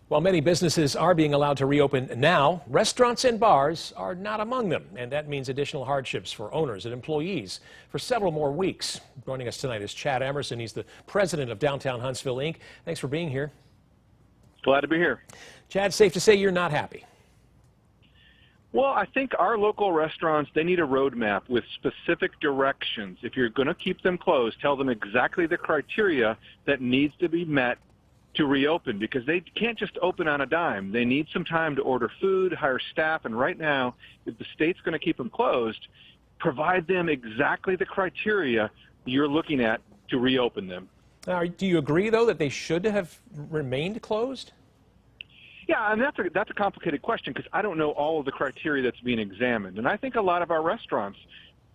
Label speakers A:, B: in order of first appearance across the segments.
A: While many businesses are being allowed to reopen now, restaurants and bars are not among them, and that means additional hardships for owners and employees for several more weeks. Joining us tonight is Chad Emerson. He's the president of Downtown Huntsville, Inc. Thanks for being here.
B: Glad to be here.
A: Chad, safe to say you're not happy.
B: Well, I think our local restaurants, they need a roadmap with specific directions. If you're going to keep them closed, tell them exactly the criteria that needs to be met to reopen, because they can't just open on a dime. They need some time to order food, hire staff, and right now, if the state's going to keep them closed, provide them exactly the criteria you're looking at to reopen them.
A: Now, do you agree, though, that they should have remained closed?
B: Yeah, and that's a complicated question because I don't know all of the criteria that's being examined. And I think a lot of our restaurants,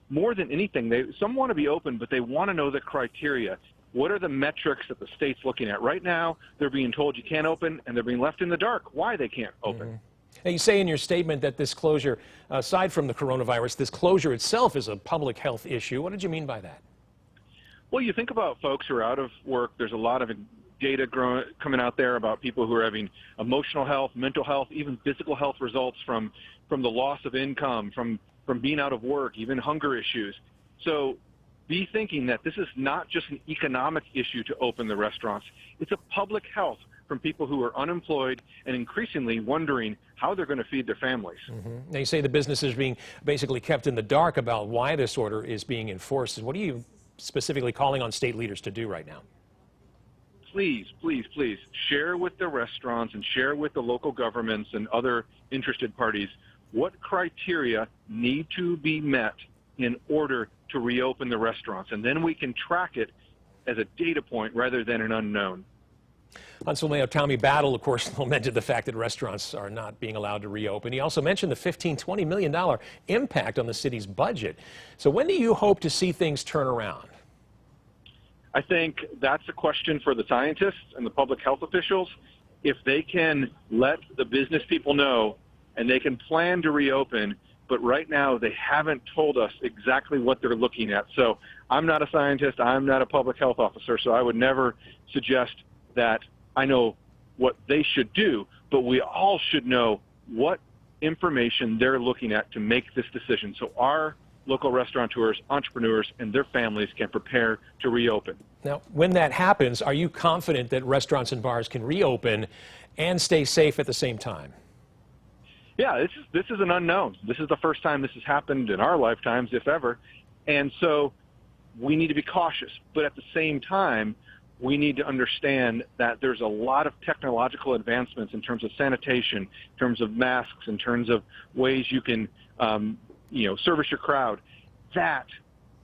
B: more than anything, some want to be open, but they want to know the criteria. What are the metrics that the state's looking at? Right now, they're being told you can't open, and they're being left in the dark why they can't open.
A: Mm-hmm. Now, you say in your statement that this closure, aside from the coronavirus, this closure itself is a public health issue. What did you mean by that?
B: Well, you think about folks who are out of work. There's a lot of data coming out there about people who are having emotional health, mental health, even physical health results from the loss of income, from being out of work, even hunger issues. So be thinking that this is not just an economic issue to open the restaurants. It's a public health from people who are unemployed and increasingly wondering how they're going to feed their families.
A: Mm-hmm. Now, you say the business is being basically kept in the dark about why this order is being enforced. What are you specifically calling on state leaders to do right now?
B: Please, please, please share with the restaurants and share with the local governments and other interested parties what criteria need to be met in order to reopen the restaurants. And then we can track it as a data point rather than an unknown.
A: Huntsville Mayor Tommy Battle, of course, lamented the fact that restaurants are not being allowed to reopen. He also mentioned the $15–20 million impact on the city's budget. So when do you hope to see things turn around?
B: I think that's a question for the scientists and the public health officials. If they can let the business people know and they can plan to reopen, but right now they haven't told us exactly what they're looking at. So I'm not a scientist, I'm not a public health officer, so I would never suggest that I know what they should do, but we all should know what information they're looking at to make this decision so our local restaurateurs, entrepreneurs, and their families can prepare to reopen.
A: Now, when that happens, are you confident that restaurants and bars can reopen and stay safe at the same time?
B: Yeah, this is an unknown. This is the first time this has happened in our lifetimes, if ever. And so we need to be cautious. But at the same time, we need to understand that there's a lot of technological advancements in terms of sanitation, in terms of masks, in terms of ways you can service your crowd, that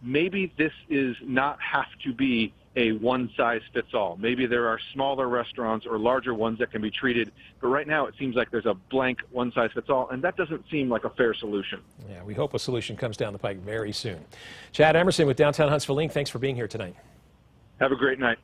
B: maybe this is not have to be a one-size-fits-all. Maybe there are smaller restaurants or larger ones that can be treated, but right now it seems like there's a blank one-size-fits-all, and that doesn't seem like a fair solution.
A: Yeah, we hope a solution comes down the pike very soon. Chad Emerson with Downtown Huntsville, Inc. Thanks for being here tonight.
B: Have a great night.